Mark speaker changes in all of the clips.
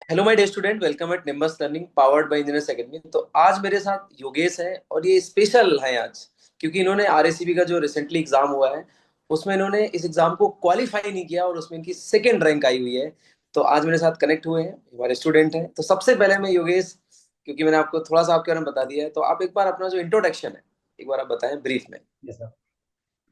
Speaker 1: Hello my dear student, welcome at Nimbus learning powered by engineers academy. तो आज मेरे साथ योगेश है और ये स्पेशल है आज, क्योंकि इन्होंने आरएससीबी का जो रिसेंटली एग्जाम हुआ है उसमें इन्होंने इस एग्जाम को क्वालिफाई नहीं किया और उसमें इनकी सेकंड रैंक आई हुई है। तो आज मेरे साथ कनेक्ट हुए हैं, हमारे स्टूडेंट हैं। तो सबसे पहले मैं योगेश, क्योंकि मैंने आपको थोड़ा सा आपके बारे में बता दिया है, तो आप एक बार अपना जो इंट्रोडक्शन है एक बार आप बताएं ब्रीफ में।
Speaker 2: Yes sir.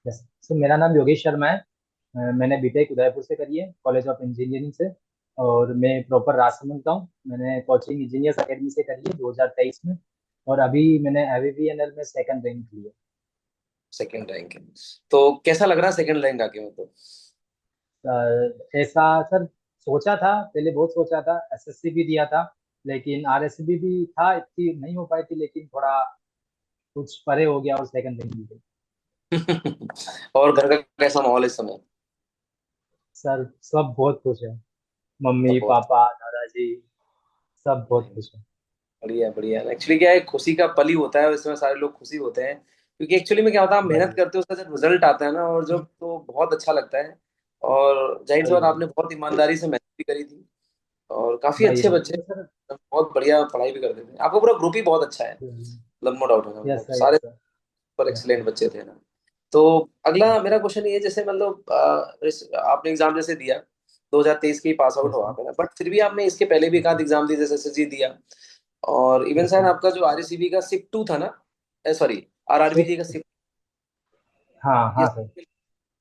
Speaker 2: यस सर, मेरा नाम योगेश शर्मा है। मैंने बीटेक उदयपुर से करी है, कॉलेज ऑफ इंजीनियरिंग से। और मैं प्रॉपर राजसमंद का हूँ। मैंने कोचिंग इंजीनियर्स एकेडमी से करी है 2023 में। और अभी मैंने एवीवीएनएल में सेकंड रैंक ली है।
Speaker 1: सेकंड रैंक है, तो कैसा लग रहा है सेकंड रैंक आके मतलब?
Speaker 2: ऐसा सर, सोचा था पहले, बहुत सोचा था, एसएससी भी दिया था। लेकिन आरएसबी भी था, इतनी नहीं हो पाई थी, लेकिन थोड़ा कुछ परे हो गया और सेकंड रैंक ली गई।
Speaker 1: और घर का कैसा माहौल है इस समय?
Speaker 2: सर सब बहुत खुश है, मम्मी
Speaker 1: सब बहुत
Speaker 2: पापा दादाजी, सब बहुत खुश है।
Speaker 1: बढ़िया बढ़िया। एक्चुअली क्या है, खुशी का पल ही होता है और इसमें सारे लोग खुशी होते हैं, क्योंकि एक्चुअली में क्या होता है, आप मेहनत
Speaker 2: वही
Speaker 1: करते हो, उसका जब रिजल्ट आता है ना और जब, तो बहुत अच्छा लगता है। और जाहिर सी
Speaker 2: वही
Speaker 1: बात,
Speaker 2: वही
Speaker 1: आपने बहुत ईमानदारी से मेहनत भी करी थी और काफी
Speaker 2: वही
Speaker 1: अच्छे
Speaker 2: वही
Speaker 1: बच्चे,
Speaker 2: तो सर।
Speaker 1: बहुत बढ़िया पढ़ाई भी करते थे। आपका पूरा ग्रुप ही बहुत अच्छा है, मतलब नो डाउट है ना,
Speaker 2: यस
Speaker 1: मतलब
Speaker 2: सर,
Speaker 1: सारे
Speaker 2: yes sir,
Speaker 1: super
Speaker 2: yes
Speaker 1: excellent
Speaker 2: sir,
Speaker 1: बच्चे थे ना। तो अगला
Speaker 2: यस
Speaker 1: मेरा
Speaker 2: सर,
Speaker 1: क्वेश्चन ये है, जैसे मतलब आपने एग्जाम जैसे दिया, 2023 के ही पास आउट
Speaker 2: यस
Speaker 1: हो
Speaker 2: सर,
Speaker 1: आप, है ना, बट फिर भी आपने इसके पहले भी एक
Speaker 2: यस
Speaker 1: आध
Speaker 2: सर,
Speaker 1: एग्जाम दिया, जैसे एसएससी दिया। और इवन
Speaker 2: यस
Speaker 1: सर
Speaker 2: सर।
Speaker 1: आपका जो आरएससीबी का सिप 2 था ना, सॉरी, आरआरबी जी का
Speaker 2: शिफ्ट।
Speaker 1: सिप,
Speaker 2: हाँ हाँ
Speaker 1: यस,
Speaker 2: सर।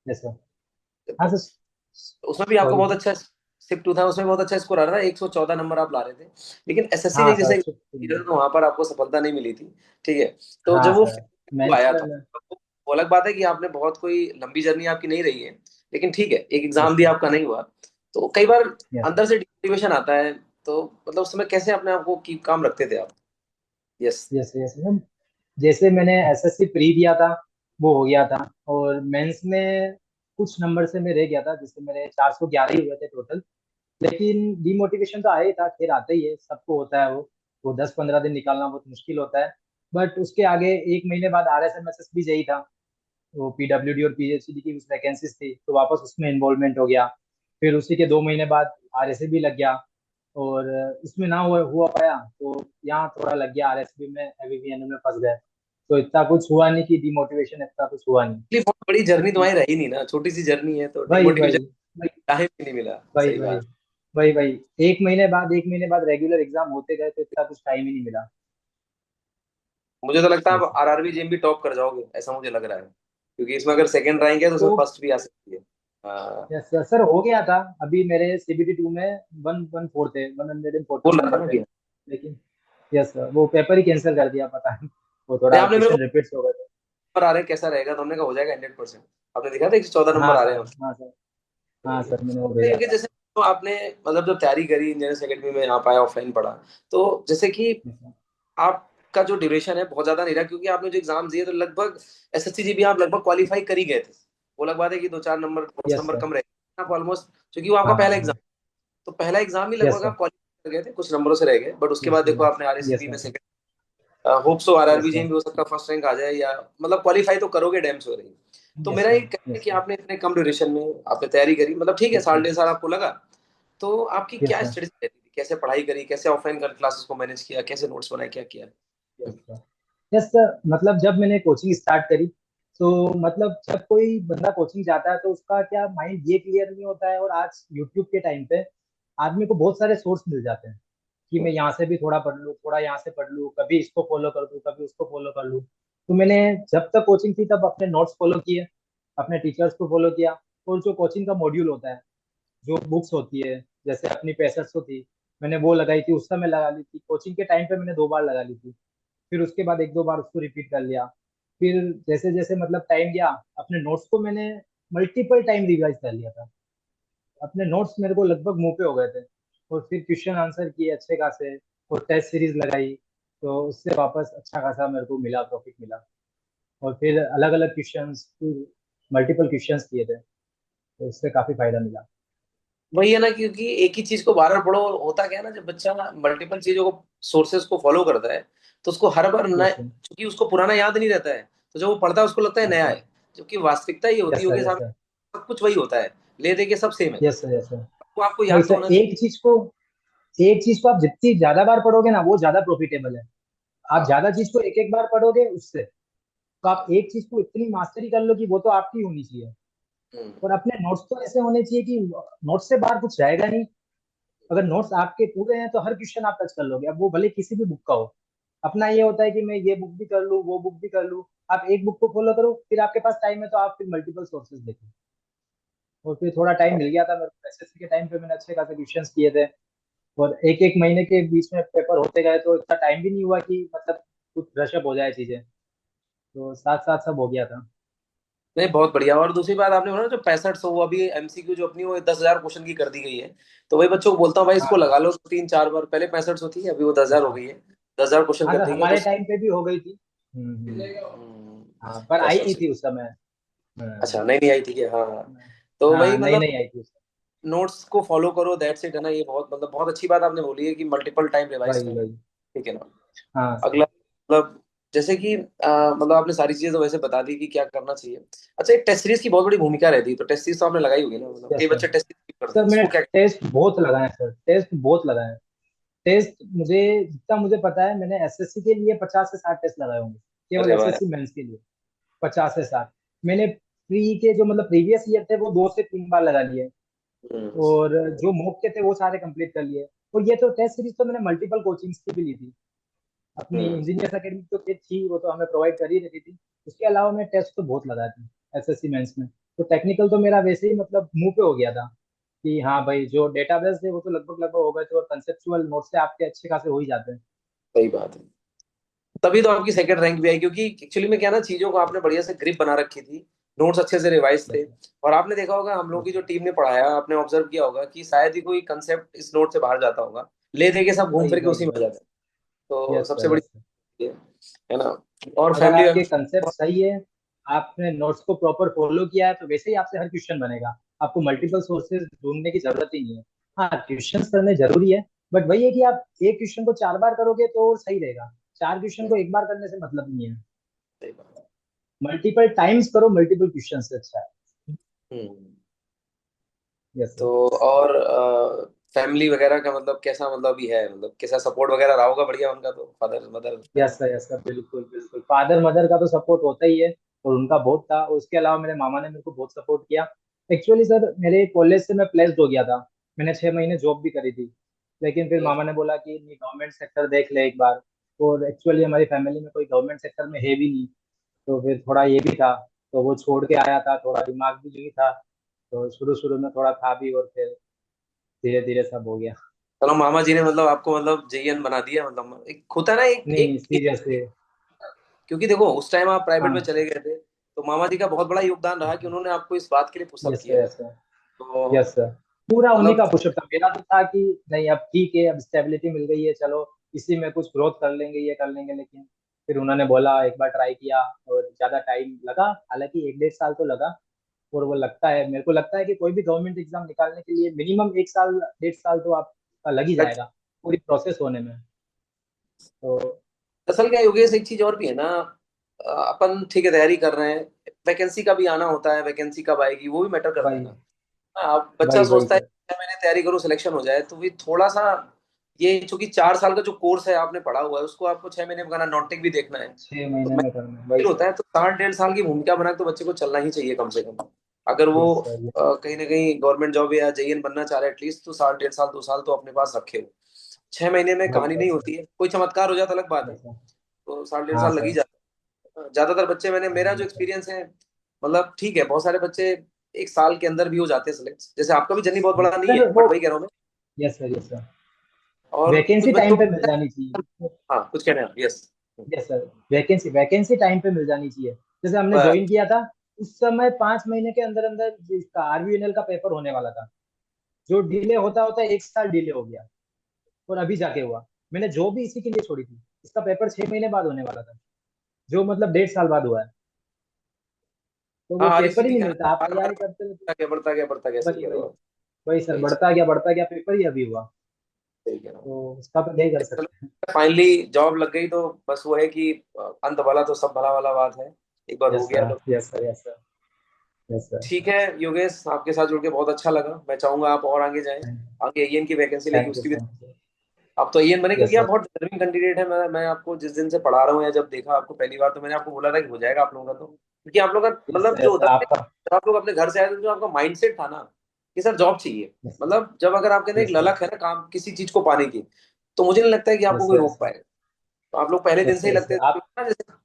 Speaker 2: Yes sir. हाँ सर।
Speaker 1: उसमें भी आपका
Speaker 2: सॉरी
Speaker 1: बहुत
Speaker 2: सर।
Speaker 1: अच्छा सिप 2 था, उसमें बहुत अच्छा स्कोर आ रहा था, 114 नंबर आप ला रहे थे। लेकिन एसएससी
Speaker 2: हाँ
Speaker 1: ने जैसे
Speaker 2: सर,
Speaker 1: तो वहां पर आपको सफलता नहीं मिली थी, ठीक है। तो
Speaker 2: हाँ
Speaker 1: जब वो
Speaker 2: सर।
Speaker 1: वो
Speaker 2: मेंस
Speaker 1: आया था,
Speaker 2: में।
Speaker 1: वो अलग बात है कि आपने बहुत कोई लंबी जर्नी आपकी नहीं रही है, लेकिन ठीक है, एक
Speaker 2: यस
Speaker 1: एग्जाम भी
Speaker 2: सर,
Speaker 1: आपका नहीं हुआ। तो कई बार
Speaker 2: यस सर,
Speaker 1: अंदर से डिमोटिवेशन आता है, तो मतलब उस समय कैसे अपने आप को की काम रखते थे आप? यस।
Speaker 2: Yes yes sir. जैसे मैंने एसएससी प्री दिया था, वो हो गया था। और मेंस में कुछ नंबर से मैं रह गया था, जिससे मेरे 411 ही हुए थे टोटल। लेकिन डिमोटिवेशन तो आया ही था, खैर आता ही है, सबको होता है वो 10-15 दिन निकालना बहुत मुश्किल होता है। बट उसके आगे एक महीने बाद आरएसएमएसएस भी यही था, वो पीडब्ल्यूडी और पीएचडी की कुछ वैकेंसीज थी, तो वापस उसमें इन्वॉल्वमेंट हो गया। फिर उसी के 2 महीने बाद आरएसए भी लग गया। और उसमें ना हुआ पाया, तो यहाँ थोड़ा लग गया, आरएसबी में एवीवीएन में फंस गए। तो इतना कुछ हुआ नहीं कि डिमोटिवेशन, इतना कुछ हुआ नहीं।
Speaker 1: बहुत बड़ी जर्नी
Speaker 2: बाकी
Speaker 1: तुम्हारी रही नहीं ना, छोटी सी जर्नी है, तो
Speaker 2: वही
Speaker 1: डिमोटिवेशन
Speaker 2: वही वही
Speaker 1: काहे भी नहीं मिला।
Speaker 2: वही
Speaker 1: सही
Speaker 2: वही
Speaker 1: बात।
Speaker 2: वही वही 1 महीने बाद रेगुलर एग्जाम होते गए, तो इतना कुछ टाइम ही नहीं मिला।
Speaker 1: मुझे तो लगता है
Speaker 2: यस
Speaker 1: आप आरआरबी जेम भी टॉप कर जाओगे, ऐसा मुझे लग रहा है, क्योंकि इसमें अगर सेकंड रैंक है तो उसमें
Speaker 2: तो
Speaker 1: फर्स्ट भी आ सकती है। हाँ,
Speaker 2: यस सर, हो गया था। अभी मेरे सीबीटी 2 में 114 थे, 114
Speaker 1: बोल रहा था
Speaker 2: नंबर
Speaker 1: ना
Speaker 2: थे।
Speaker 1: कि
Speaker 2: लेकिन यस सर, वो पेपर ही कैंसिल कर दिया, पता नहीं, वो
Speaker 1: नहीं,
Speaker 2: थोड़ा
Speaker 1: आपने मेरे को
Speaker 2: क्वेश्चन रिपीट हो गए थे।
Speaker 1: नंबर आ रहे हैं कैसा रहेगा, तो हमने कहा हो जाएगा 100%। आपने देखा था 114 नंबर
Speaker 2: हाँ
Speaker 1: आ रहे
Speaker 2: सर,
Speaker 1: हैं।
Speaker 2: हाँ सर, हाँ
Speaker 1: तो
Speaker 2: सर, मैंने वो
Speaker 1: ये
Speaker 2: भेजा
Speaker 1: है कि
Speaker 2: था।
Speaker 1: जैसे, तो आपने मतलब जब तैयारी करी इंजीनियरिंग अकेडमी में, आप आए ऑफलाइन पढ़ा, तो जैसे कि
Speaker 2: यस सर,
Speaker 1: आपका जो ड्यूरेशन है बहुत ज्यादा नहीं रहा, क्योंकि आपने जो एग्जाम दिए तो लगभग एसएससी जी भी आप लगभग क्वालिफाई कर ही गए थे। वो अलग बात है कि 2-4 नंबर, 10 नंबर
Speaker 2: सर।
Speaker 1: कम रहे आप ऑलमोस्ट, क्योंकि वो आपका
Speaker 2: हाँ
Speaker 1: पहला
Speaker 2: हाँ।
Speaker 1: एग्जाम, तो पहला एग्जाम ही
Speaker 2: यस
Speaker 1: लगभग
Speaker 2: सर,
Speaker 1: आप क्वालिफाई कर गए थे, कुछ नंबरों से रह गए, बट उसके
Speaker 2: यस
Speaker 1: बाद देखो
Speaker 2: सर,
Speaker 1: आपने
Speaker 2: यस
Speaker 1: आरएससीबी में
Speaker 2: sir,
Speaker 1: second, hope so
Speaker 2: yes
Speaker 1: RRB जी
Speaker 2: सर,
Speaker 1: भी हो सकता है फर्स्ट रैंक आ जाए, या मतलब क्वालिफाई तो करोगे डैम श्योर ही। तो
Speaker 2: यस
Speaker 1: मेरा ये
Speaker 2: सर,
Speaker 1: कहना है
Speaker 2: यस
Speaker 1: कि
Speaker 2: सर,
Speaker 1: आपने इतने कम ड्यूरेशन में आपने तैयारी करी, मतलब ठीक है,
Speaker 2: यस
Speaker 1: साल
Speaker 2: सर,
Speaker 1: 1.5 साल आपको लगा, तो आपकी
Speaker 2: यस
Speaker 1: क्या
Speaker 2: सर,
Speaker 1: स्ट्रेटेजी रहती थी, कैसे पढ़ाई करी, कैसे ऑफलाइन क्लासेस को मैनेज किया, कैसे नोट्स बनाए, क्या किया?
Speaker 2: Yes sir. यस सर, मतलब जब मैंने कोचिंग स्टार्ट करी, तो मतलब जब कोई बंदा कोचिंग जाता है तो उसका क्या माइंड ये क्लियर नहीं होता है। और आज यूट्यूब के टाइम पे आदमी को बहुत सारे सोर्स मिल जाते हैं, कि मैं यहाँ से भी थोड़ा पढ़ लूँ, थोड़ा यहाँ से पढ़ लूँ, कभी इसको फॉलो कर लूँ, कभी उसको फॉलो कर लूँ। तो मैंने जब तक कोचिंग थी तब अपने नोट्स फॉलो किए, अपने टीचर्स को फॉलो किया। और जो कोचिंग का मॉड्यूल होता है, जो बुक्स होती है, जैसे अपनी पैसेट्स थी, मैंने वो लगाई थी, उस समय लगा ली थी। कोचिंग के टाइम पे मैंने 2 बार लगा ली थी। फिर उसके बाद 1-2 बार उसको रिपीट कर लिया। फिर जैसे जैसे मतलब टाइम गया, अपने नोट्स को मैंने मल्टीपल टाइम रिवाइज कर लिया था। अपने नोट्स मेरे को लगभग मुंह पे हो गए थे। और फिर क्वेश्चन आंसर किए अच्छे खासे, और टेस्ट सीरीज लगाई, तो उससे वापस अच्छा खासा मेरे को मिला, प्रॉफिट मिला। और फिर अलग अलग क्वेश्चंस, फिर मल्टीपल क्वेश्चंस किए थे, तो उससे काफी फायदा मिला।
Speaker 1: वही है ना, क्योंकि एक ही चीज को बार बार पढ़ो, होता क्या है ना, जब बच्चा मल्टीपल चीजों को, सोर्सेज को फॉलो करता है, तो उसको हर बार नया,
Speaker 2: यस सर,
Speaker 1: क्योंकि उसको पुराना याद नहीं रहता है, तो जब वो पढ़ता है उसको लगता है
Speaker 2: यस
Speaker 1: नया
Speaker 2: सर,
Speaker 1: है। जबकि वास्तविकता ये होती
Speaker 2: यस
Speaker 1: होगी
Speaker 2: सर, यस
Speaker 1: सामने,
Speaker 2: सर,
Speaker 1: सब कुछ वही होता है, ले दे के सब सेम है,
Speaker 2: यस सर, यस सर।
Speaker 1: वो आपको
Speaker 2: वही
Speaker 1: याद तो
Speaker 2: सर,
Speaker 1: होना चाहिए।
Speaker 2: एक चीज को एक चीज को आप जितनी ज्यादा बार पढ़ोगे ना वो ज्यादा प्रॉफिटेबल है। आप
Speaker 1: हाँ।
Speaker 2: ज्यादा चीज को एक एक बार पढ़ोगे उससे, तो आप एक चीज को इतनी मास्टरी कर लो कि वो तो आपकी होनी चाहिए।
Speaker 1: हम्म।
Speaker 2: और अपने नोट्स तो ऐसे होने चाहिए कि नोट्स से बाहर कुछ जाएगा नहीं। अगर नोट्स आपके पूरे हैं तो हर क्वेश्चन आप टच कर लोगे, अब वो भले किसी भी बुक का हो। अपना ये होता है कि मैं ये बुक भी कर लूँ वो बुक भी कर लूँ। आप एक बुक को फॉलो करो, फिर आपके पास टाइम है तो आप फिर मल्टीपल सोर्सेज देखो। और फिर थोड़ा टाइम मिल गया था मेरे को एसएससी के टाइम पे, मैंने अच्छे खासे क्वेश्चन किए थे। और एक एक महीने के बीच में पेपर होते गए तो इतना टाइम भी नहीं हुआ कि मतलब कुछ रशअप हो जाए चीजें। तो साथ साथ सब हो गया था।
Speaker 1: नहीं, बहुत बढ़िया। और दूसरी बात आपने बोला ना, जो 6500 वो अभी एमसीक्यू जो अपनी वो 10,000 क्वेश्चन की कर दी गई है। तो वही बच्चों को बोलता हूँ भाई, इसको
Speaker 2: हाँ
Speaker 1: लगा लो 3-4 बार। पहले 6500 थी, अभी वो 10,000 हो
Speaker 2: हाँ।
Speaker 1: गई है। 10,000 क्वेश्चन
Speaker 2: हाँ
Speaker 1: कर
Speaker 2: सर,
Speaker 1: देंगे तो
Speaker 2: हमारे टाइम पे भी हो गई थी।
Speaker 1: हम्म,
Speaker 2: हाँ पर
Speaker 1: तो
Speaker 2: आई नहीं
Speaker 1: सोच।
Speaker 2: थी उस समय।
Speaker 1: अच्छा, नहीं नहीं आई थी क्या? हाँ हाँ। तो
Speaker 2: हाँ
Speaker 1: वही
Speaker 2: नहीं
Speaker 1: मतलब
Speaker 2: नहीं आई थी उस
Speaker 1: नोट्स को फॉलो करो, दैट्स इट, है ना। ये बहुत मतलब बहुत अच्छी बात आपने बोली है कि मल्टीपल टाइम रिवाइज
Speaker 2: वही
Speaker 1: करना।
Speaker 2: वही।
Speaker 1: ठीक है ना।
Speaker 2: हाँ सर।
Speaker 1: अगला मतलब, जैसे कि मतलब आपने सारी चीजें तो वैसे बता दी कि क्या करना चाहिए। अच्छा, एक टेस्ट सीरीज की बहुत बड़ी भूमिका रहती है, तो टेस्ट सीरीज तो आपने लगाई होगी ना, मतलब
Speaker 2: यस
Speaker 1: कई
Speaker 2: सर।
Speaker 1: बच्चे टेस्ट सीरीज करते
Speaker 2: सर
Speaker 1: हैं,
Speaker 2: मैंने
Speaker 1: इसको क्या?
Speaker 2: टेस्ट बहुत लगाए सर, टेस्ट बहुत लगाए। टेस्ट मुझे जितना मुझे पता है, मैंने एसएससी के लिए 50 से 60 टेस्ट लगाए होंगे। केवल
Speaker 1: अरे वाह।
Speaker 2: एसएससी मेंस के लिए 50 से 60। मैंने प्री के जो मतलब प्रीवियस ईयर थे वो 2 से 3 बार लगा लिए।
Speaker 1: हम्म।
Speaker 2: और जो मॉक के थे वो सारे कंप्लीट कर लिए। और ये तो टेस्ट सीरीज तो मैंने मल्टीपल कोचिंग्स की भी ली थी। अपनी
Speaker 1: हम्म।
Speaker 2: इंजीनियर्स अकेडमी तो ये थी, वो तो हमें प्रोवाइड कर ही रहती थी। उसके अलावा मैं टेस्ट तो बहुत लगाया था एसएससी मेंस में। तो टेक्निकल तो मेरा वैसे ही मतलब मुंह पे हो गया था कि हाँ भाई जो डेटाबेस है वो तो लगभग लगभग हो गए थे, और कंसेप्चुअल नोट से आपके अच्छे खासे हो ही जाते हैं।
Speaker 1: सही बात है। तभी तो आपकी सेकंड रैंक भी आई, क्योंकि एक्चुअली में क्या ना, चीजों को आपने बढ़िया से ग्रिप बना रखी थी। नोट्स अच्छे से रिवाइज थे।
Speaker 2: यस
Speaker 1: और आपने देखा होगा हम लोग की जो टीम ने पढ़ाया, आपने ऑब्जर्व किया होगा कि शायद ही कोई कंसेप्ट इस नोट से बाहर जाता होगा। ले दे के सब घूम
Speaker 2: वही
Speaker 1: फिर के
Speaker 2: वही
Speaker 1: उसी में आ
Speaker 2: वही।
Speaker 1: जाता है। तो
Speaker 2: यस
Speaker 1: सबसे
Speaker 2: सर
Speaker 1: बड़ी
Speaker 2: यस सर।
Speaker 1: चीज़ है ना। और
Speaker 2: अगर
Speaker 1: फैमिली।
Speaker 2: आपके कंसेप्ट सही है, आपने नोट्स को प्रॉपर फॉलो किया है, तो वैसे ही आपसे हर क्वेश्चन बनेगा। आपको मल्टीपल सोर्सेज ढूंढने की जरूरत ही नहीं है। हाँ क्वेश्चन करने जरूरी है, बट वही है कि आप एक क्वेश्चन को 4 बार करोगे तो सही रहेगा। 4 क्वेश्चन को एक बार करने से मतलब नहीं है।
Speaker 1: सही बात है।
Speaker 2: मल्टीपल टाइम्स करो मल्टीपल क्वेश्चन से अच्छा है।
Speaker 1: हम्म।
Speaker 2: Yes sir.
Speaker 1: तो और फैमिली वगैरह का मतलब कैसा, मतलब अभी है, मतलब कैसा सपोर्ट वगैरह रहा होगा? बढ़िया उनका तो, फादर मदर, है ना।
Speaker 2: यस सर बिल्कुल बिल्कुल, फादर मदर का तो सपोर्ट होता ही है। और उनका बहुत था, और उसके अलावा मेरे मामा ने मेरे को बहुत सपोर्ट किया। एक्चुअली सर मेरे कॉलेज से मैं प्लेस्ड हो गया था। मैंने 6 महीने जॉब भी करी थी। लेकिन फिर
Speaker 1: ये
Speaker 2: मामा ने बोला कि नहीं गवर्नमेंट सेक्टर देख ले एक बार। और एक्चुअली हमारी फैमिली में कोई गवर्नमेंट सेक्टर में है भी नहीं। तो फिर थोड़ा ये भी था। तो वो छोड़ के आया था, थोड़ा दिमाग भी नहीं था। तो शुरू शुरू में थोड़ा था भी, और फिर धीरे धीरे सब हो गया।
Speaker 1: चलो, मामा जी ने मतलब आपको मतलब जेईएन बना दिया, मतलब एक होता है ना,
Speaker 2: नहीं सीरियस है।
Speaker 1: क्योंकि देखो उस टाइम आप प्राइवेट में
Speaker 2: हाँ
Speaker 1: चले गए थे, तो मामा जी का बहुत बड़ा योगदान रहा कि उन्होंने आपको इस बात के लिए पुशअप
Speaker 2: यस
Speaker 1: किया।
Speaker 2: Sir yes sir.
Speaker 1: तो
Speaker 2: यस सर। पूरा उन्हीं
Speaker 1: मतलब
Speaker 2: का पुशअप था, मेरा तो था कि नहीं अब ठीक है, अब स्टेबिलिटी मिल गई है, चलो इसी में कुछ ग्रोथ कर लेंगे, ये कर लेंगे। लेकिन फिर उन्होंने बोला एक बार ट्राई किया, और ज्यादा टाइम लगा, हालांकि 1 डेढ़ साल तो लगा। और वो लगता है, मेरे को लगता है कि कोई भी गवर्नमेंट एग्जाम निकालने के लिए मिनिमम 1 साल 1.5 साल तो आपका लग ही
Speaker 1: लग।
Speaker 2: जाएगा पूरी प्रोसेस होने में। तो
Speaker 1: असल क्या योगेश, एक चीज और भी है ना। अपन ठीक है, तैयारी कर रहे हैं, वैकेंसी का भी आना होता है, वैकेंसी कब आएगी वो भी मैटर करता है
Speaker 2: वही
Speaker 1: ना। हाँ, अब बच्चा
Speaker 2: वही वही
Speaker 1: सोचता है
Speaker 2: सर।
Speaker 1: कि मैंने तैयारी करूँ, सिलेक्शन हो जाए, तो भी थोड़ा सा ये, चूंकि 4 साल का जो कोर्स है आपने पढ़ा हुआ है, उसको आपको 6 महीने में करना, नॉटिक भी देखना है।
Speaker 2: 6 महीने
Speaker 1: तो
Speaker 2: में करना है, वही
Speaker 1: होता
Speaker 2: सर।
Speaker 1: है, तो साल 1.5 साल की भूमिका बना के तो बच्चे को चलना ही चाहिए कम से कम। अगर वो
Speaker 2: यस सर
Speaker 1: कहीं ना कहीं गवर्नमेंट जॉब या जेईएन बनना चाह रहे, एटलीस्ट तो साल 1.5 साल 2 साल तो अपने पास रखे हो। 6 महीने में
Speaker 2: वही
Speaker 1: कहानी
Speaker 2: वही
Speaker 1: नहीं
Speaker 2: सर।
Speaker 1: होती है, कोई चमत्कार हो जाता अलग बात है।
Speaker 2: Yes sir.
Speaker 1: तो साल डेढ़
Speaker 2: हाँ
Speaker 1: साल लग ही
Speaker 2: सर।
Speaker 1: जाता है। ज्यादातर बच्चे, मैंने मेरा जो
Speaker 2: यस सर।
Speaker 1: एक्सपीरियंस है, मतलब ठीक है, बहुत सारे बच्चे 1 साल के अंदर भी हो जाते हैं सिलेक्ट। जैसे आपका भी जर्नी बहुत बड़ा नहीं है,
Speaker 2: सर वो
Speaker 1: बट वही कह रहा हूँ मैं।
Speaker 2: Yes sir yes sir.
Speaker 1: और कुछ
Speaker 2: वैकेंसी
Speaker 1: बच्चों
Speaker 2: टाइम पे मिल
Speaker 1: को।
Speaker 2: जानी चाहिए।
Speaker 1: हाँ, कुछ कहना है, yes.
Speaker 2: Yes sir. Vacancy vacancy time पे मिल जानी चाहिए। जैसे हमने ज्वाइन किया था, उस समय 5 महीने के अंदर अंदर इसका आरबीएनएल का पेपर होने वाला था। जो डिले होता होता 1 साल डिले हो गया। और अभी जाके हुआ। मैंने जो भी इसी के लिए छोड़ी थी, इसका पेपर 6 महीने बाद होने वाला था। जो मतलब 1.5 साल बाद हुआ है। तो
Speaker 1: हाँ,
Speaker 2: वो
Speaker 1: आज
Speaker 2: पेपर ही
Speaker 1: स्थिति
Speaker 2: नहीं
Speaker 1: क्या
Speaker 2: मिलता,
Speaker 1: है,
Speaker 2: आप
Speaker 1: बार बार
Speaker 2: तैयारी करते रहो तो।
Speaker 1: बढ़ता गया, बढ़ता गया, बढ़ता गया, सही
Speaker 2: वही
Speaker 1: कह रहे
Speaker 2: वही
Speaker 1: हो आप।
Speaker 2: वही सर,
Speaker 1: वही चीज,
Speaker 2: बढ़ता गया पेपर ही अभी हुआ।
Speaker 1: सही कह रहा हूँ।
Speaker 2: तो उसका तो यही कर
Speaker 1: चलो,
Speaker 2: सकते हैं।
Speaker 1: फाइनली जॉब लग गई तो बस वो है कि अंत भला तो सब भला वाला बात है। एक बार हो
Speaker 2: यस
Speaker 1: गया
Speaker 2: सर
Speaker 1: तो
Speaker 2: yes sir yes sir. Yes sir.
Speaker 1: ठीक है। योगेश, आपके साथ जुड़ के बहुत अच्छा लगा। मैं चाहूंगा आप और आगे जाएं, आगे एईएन की वैकेंसी लगी
Speaker 2: थैंक यू
Speaker 1: उसकी भी
Speaker 2: सो मच।
Speaker 1: आप तो एएन बने
Speaker 2: यस
Speaker 1: क्योंकि आप
Speaker 2: सर।
Speaker 1: बहुत डिजर्विंग कैंडिडेट है। मैं आपको जिस दिन से पढ़ा रहा हूँ या जब देखा आपको पहली बार, तो मैंने आपको बोला था कि हो जाएगा आप लोगों का, तो क्योंकि आप लोग का
Speaker 2: यस
Speaker 1: मतलब जो
Speaker 2: यस
Speaker 1: होता है,
Speaker 2: आपका।
Speaker 1: जब आप लोग अपने घर से आए थे, जो आपका माइंडसेट था ना कि सर जॉब चाहिए,
Speaker 2: यस
Speaker 1: मतलब जब अगर आपके अंदर एक
Speaker 2: यस सर।
Speaker 1: ललक है ना काम किसी चीज को पाने की, तो मुझे नहीं लगता है कि आपको
Speaker 2: यस
Speaker 1: कोई रोक
Speaker 2: सर।
Speaker 1: पाएगा। तो आप लोग पहले दिन
Speaker 2: यस
Speaker 1: से ही
Speaker 2: यस
Speaker 1: लगते थे
Speaker 2: आप।
Speaker 1: ना जैसे।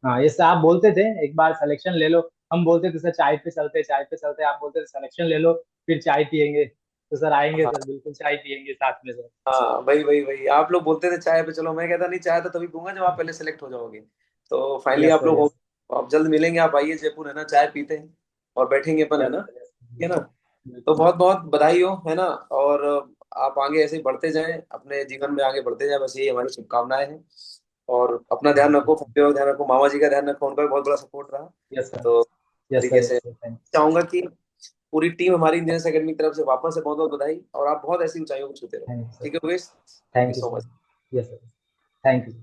Speaker 2: हाँ यस आप बोलते थे एक बार सिलेक्शन ले लो। हम बोलते थे सर चाय पे चलते, चाय पे चलते, आप बोलते थे सिलेक्शन ले लो फिर चाय पियेंगे। तो सर आएंगे
Speaker 1: हाँ
Speaker 2: सर, बिल्कुल चाय पियेंगे साथ में सर।
Speaker 1: हाँ, वही वही वही, आप लोग बोलते थे चाय पे चलो, मैं कहता नहीं, चाय तो तभी पीऊंगा जब आप पहले सेलेक्ट हो जाओगे। तो फाइनली
Speaker 2: यस
Speaker 1: आप
Speaker 2: सर।
Speaker 1: लोग हो,
Speaker 2: यस
Speaker 1: आप जल्द मिलेंगे, आप आइए जयपुर, है ना, चाय पीते हैं और बैठेंगे अपन, है
Speaker 2: यस
Speaker 1: ना,
Speaker 2: सर। यस
Speaker 1: ठीक है ना। तो
Speaker 2: बिल्कुल।
Speaker 1: बहुत बहुत बधाई हो, है ना। और आप आगे ऐसे ही बढ़ते जाएं, अपने जीवन में आगे बढ़ते जाएं, बस यही हमारी शुभकामनाएं हैं। और अपना ध्यान रखो, फैमिली का ध्यान रखो, मामा जी का ध्यान रखो, उनका भी बहुत बड़ा सपोर्ट रहा।
Speaker 2: Yes sir.
Speaker 1: तो
Speaker 2: यस
Speaker 1: तरीके
Speaker 2: सर।
Speaker 1: से
Speaker 2: यस सर। थैंक
Speaker 1: चाहूंगा कि पूरी टीम हमारी इंजीनियर्स एकेडमी की तरफ से वापस से बहुत बहुत बधाई, और आप बहुत ऐसी ऊंचाइयों को छूते रहो।
Speaker 2: Thank you sir.
Speaker 1: ठीक है Yogesh, thank you
Speaker 2: thank you
Speaker 1: so
Speaker 2: sir.
Speaker 1: Much.
Speaker 2: Yes sir. Thank you.